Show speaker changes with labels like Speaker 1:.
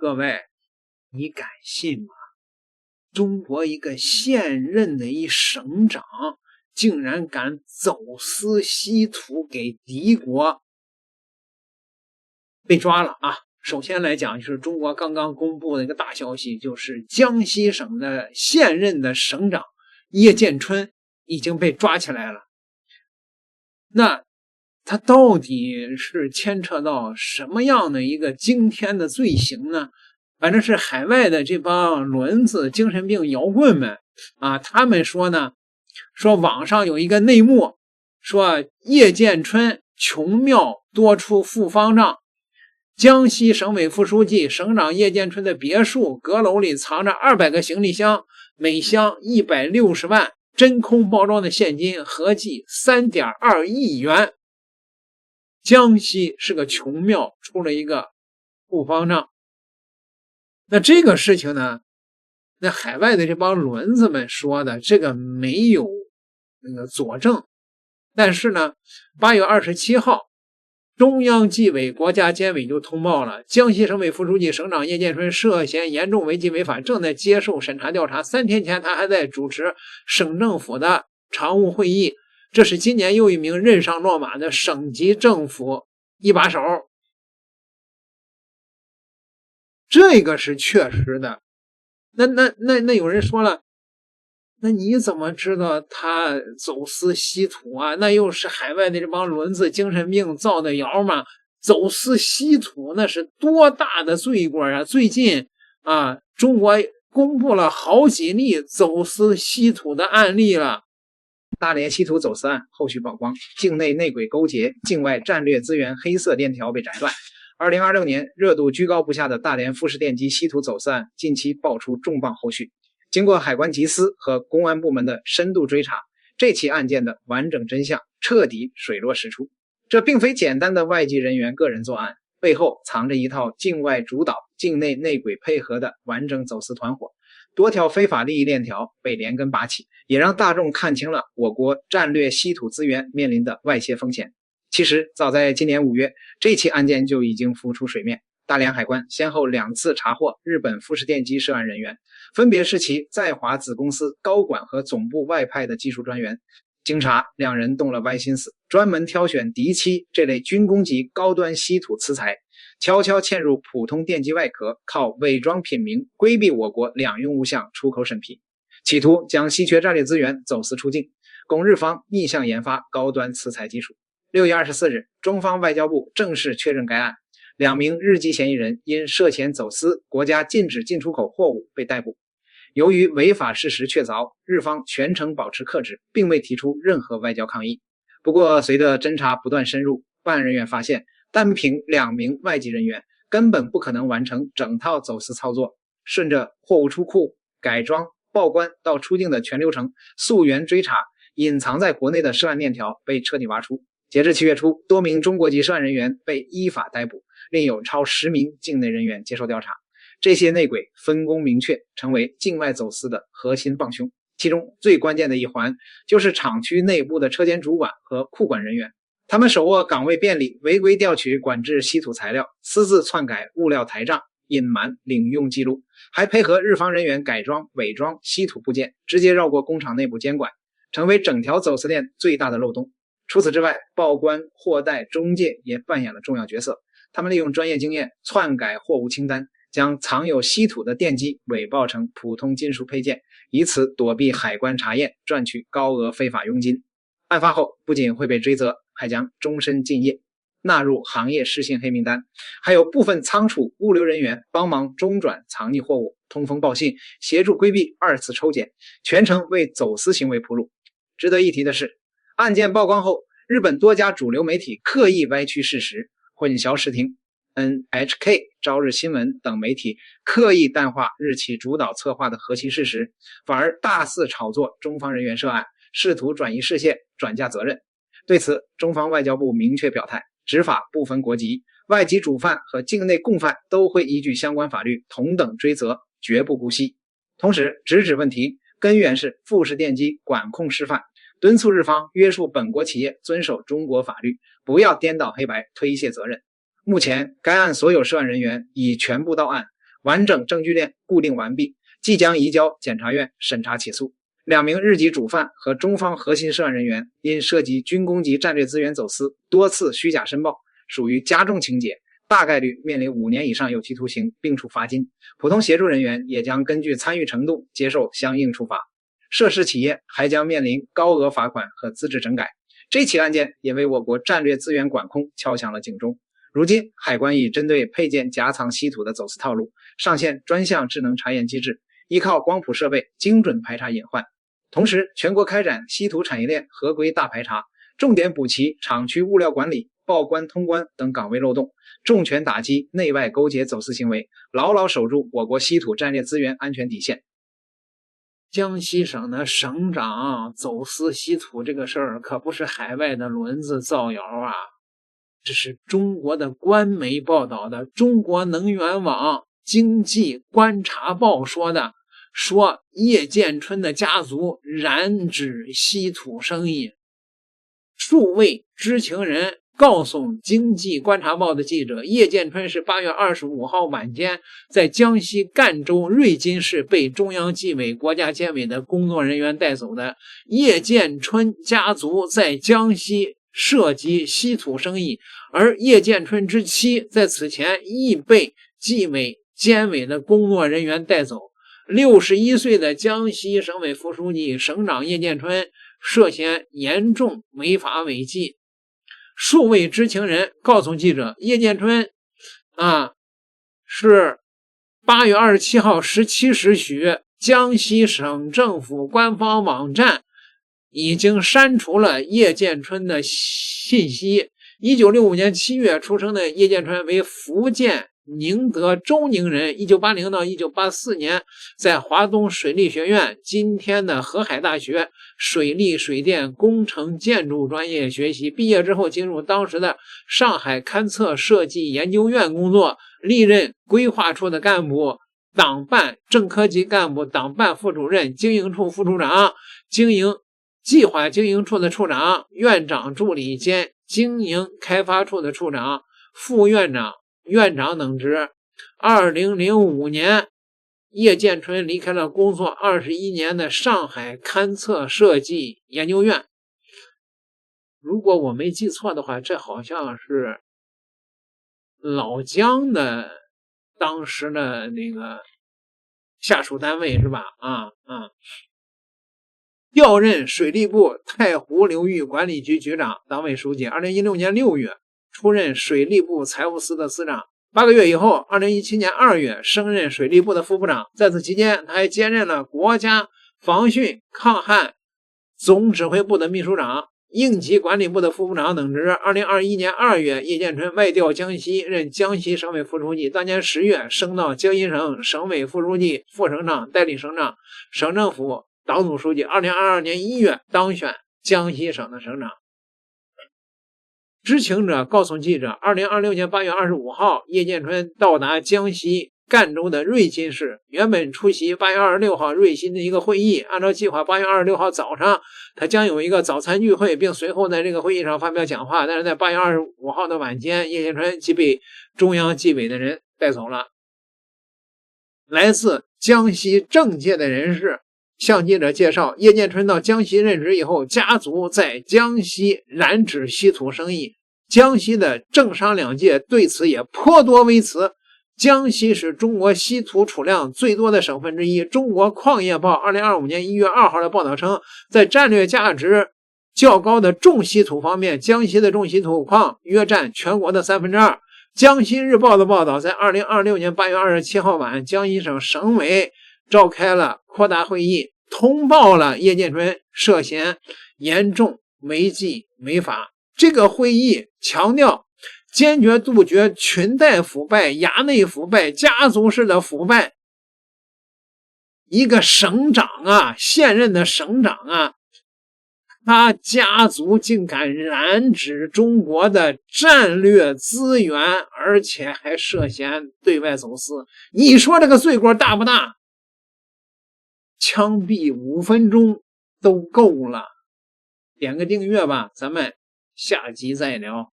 Speaker 1: 各位，你敢信吗？中国一个现任的一省长竟然敢走私稀土给敌国，被抓了啊！首先来讲，就是中国刚刚公布的一个大消息，就是江西省的现任的省长叶剑春已经被抓起来了。那他到底是牵扯到什么样的一个惊天的罪行呢？反正是海外的这帮轮子精神病摇棍们啊，他们说呢，说网上有一个内幕，说叶剑春穷庙多出复方丈，江西省委副书记、省长叶剑春的別墅閣樓裡藏着200個行李箱，每箱160萬，真空包裝的現金合計3.2億元。江西是個窮廟，出了一個復方丈。那這個事情呢，那海外的這幫輪子們說的，這個沒有那個佐證。但是呢，8月27號，中央紀委國家監委就通報了，江西省委副書記、省長葉劍春涉嫌嚴重違紀違法，正在接受審查調查。3天前，他還在主持省政府的常務會議。這是今年又一名任上落馬的省級政府一把手。這個是確實的。那有人說了，那你怎麼知道他走私稀土啊？那又是海外的這幫輪子精神病造的謠嘛？走私稀土那是多大的罪過啊！最近啊，中國公布了好幾例走私稀土的案例了。
Speaker 2: 大連稀土走私案後續曝光，境內內鬼勾結，境外戰略資源黑色鏈條被斬斷。2026年熱度居高不下的大連富士電機稀土走私案近期爆出重磅後續。經過海關緝私和公安部門的深度追查，這起案件的完整真相徹底水落石出。這並非簡單的外籍人員個人作案，背後藏着一套境外主導、境內內鬼配合的完整走私團夥。多條非法利益鏈條被連根拔起，也讓大眾看清了我國戰略稀土資源面臨的外洩風險。其實早在今年5月，這起案件就已經浮出水面。大連海關先後2次查獲日本富士電機涉案人員，分別是其在華子公司高管和總部外派的技術專員。經查，兩人動了歪心思，專門挑選敵七這類軍工級高端稀土磁材，悄悄嵌入普通電機外殼，靠偽裝品名規避我國兩用物項出口審批，企圖將稀缺戰略資源走私出境，供日方逆向研發高端磁材技術。6月24日，中方外交部正式確認該案，2名日籍嫌疑人因涉嫌走私國家禁止進出口貨物被逮捕。由於違法事實確鑿，日方全程保持克制，並未提出任何外交抗議。不過，隨着偵查不斷深入，辦案人員發現，單憑2名外籍人員根本不可能完成整套走私操作，順着貨物出庫、改裝、報關到出境的全流程，溯源追查，隱藏在國內的涉案鏈條被徹底挖出。截至7月初，多名中國籍涉案人員被依法逮捕，另有超10名境內人員接受調查。這些內鬼分工明確，成為境外走私的核心幫兇。其中最關鍵的一環就是廠區內部的車間主管和庫管人員，他們手握崗位便利，違規調取管制稀土材料，私自篡改物料台賬，隱瞞領用記錄，還配合日方人員改裝、偽裝稀土部件，直接繞過工廠內部監管，成為整條走私鏈最大的漏洞。除此之外，報關、貨代、中介也扮演了重要角色。他們利用專業經驗篡改貨物清單，將藏有稀土的電機偽報成普通金屬配件，以此躲避海關查驗，賺取高額非法佣金。案發後不僅會被追責，還將終身禁業，納入行業失信黑名單。還有部分倉儲物流人員幫忙中轉藏匿貨物，通風報信，協助規避2次抽檢，全程為走私行為鋪路。值得一提的是，案件曝光後，日本多家主流媒體刻意歪曲事實，混淆視聽。NHK、朝日新聞等媒體刻意淡化日企主導策劃的核心事實，反而大肆炒作中方人員涉案，試圖轉移視線、轉嫁責任。對此，中方外交部明確表態，執法不分國籍，外籍主犯和境內共犯都會依據相關法律同等追責，絕不姑息。同時，直指問題根源是富士電機管控失範，敦促日方約束本國企業遵守中國法律，不要顛倒黑白、推卸責任。目前，該案所有涉案人員已全部到案，完整證據鏈固定完畢，即將移交檢察院審查起訴。2名日籍主犯和中方核心涉案人員因涉及軍工及戰略資源走私多次虛假申報，屬於加重情節，大概率面臨5年以上有期徒刑並處罰金。普通協助人員也將根據參與程度接受相應處罰。涉事企業還將面臨高額罰款和資質整改。這起案件也為我國戰略資源管控敲響了警鐘。如今，海關已針對配件夾藏稀土的走私套路，上線專項智能查驗機制，依靠光譜設備精準排查隱患。同時，全國開展稀土產業鏈合規大排查，重點補齊廠區物料管理、報關通關等崗位漏洞，重拳打擊內外勾結走私行為，牢牢守住我國稀土戰略資源安全底線。
Speaker 1: 江西省的省長走私稀土這個事兒可不是海外的輪子造謠啊，這是中國的官媒報道的，中國能源網經濟觀察報說的，說葉建春的家族染指稀土生意。數位知情人告訴经濟觀察報的記者，葉建春是8月25號晚間在江西贛州瑞金市被中央紀委国家监委的工作人員帶走的。葉建春家族在江西涉及稀土生意，而葉建春之妻在此前亦被紀委监委的工作人員带走。61歲的江西省委副書記、省長葉建春涉嫌嚴重違法違紀。數位知情人告訴記者，葉建春是8月27號17時許，江西省政府官方網站已經刪除了葉建春的信息。1965年7月出生的葉建春為福建寧德州寧人，1980到1984年在華東水利學院（今天的河海大學）水利水電工程建築專業學習，畢業之後進入當時的上海勘測設計研究院工作，歷任規劃處的幹部、黨辦正科級幹部、黨辦副主任、經營處副處長、計劃經營處的處長、院長助理兼經營開發處的處長、副院長、院長等職。2005年，葉建春離開了工作21年的上海勘測設計研究院。如果我沒記錯的話，這好像是老江的當時的那個下屬單位是吧？調任水利部太湖流域管理局局長、黨委書記。2016年6月出任水利部財務司的司長。8個月以後，2017年2月升任水利部的副部長。在此期間，他還兼任了國家防汛抗旱總指揮部的秘書長、应急管理部的副部長等職。2021年2月，葉建春外調江西，任江西省委副書記。當年10月升到江西省省委副書記、副省長、代理省長、省政府黨組書記。2022年1月當選江西省的省長。知情者告訴記者，2026年8月25號，葉建春到達江西贛州的瑞金市，原本出席8月26號瑞金的一個會議。按照計劃，8月26號早上，他將有一個早餐聚會，並隨後在這個會議上發表講話。但是在8月25號的晚間，葉建春即被中央紀委的人帶走了。來自江西政界的人士向記者介紹，葉建春到江西任職以後，家族在江西染指稀土生意。江西的政商兩界對此也颇多微詞。江西是中國稀土儲量最多的省份之一。中國礦業報2025年1月2號的報道稱，在戰略價值較高的重稀土方面，江西的重稀土礦約佔全國的2/3。江西日報的報道，在2026年8月27號晚，江西省省委召開了擴大會議，通報了葉建春涉嫌嚴重違紀違法。這個會議強調堅決杜絕裙帶腐敗、衙內腐敗、家族式的腐敗。一個省長現任的省長他家族竟敢染指中國的戰略資源，而且還涉嫌對外走私。你說這個罪過大不大？槍斃5分鐘都夠了。點個訂閱吧，咱們下集再聊。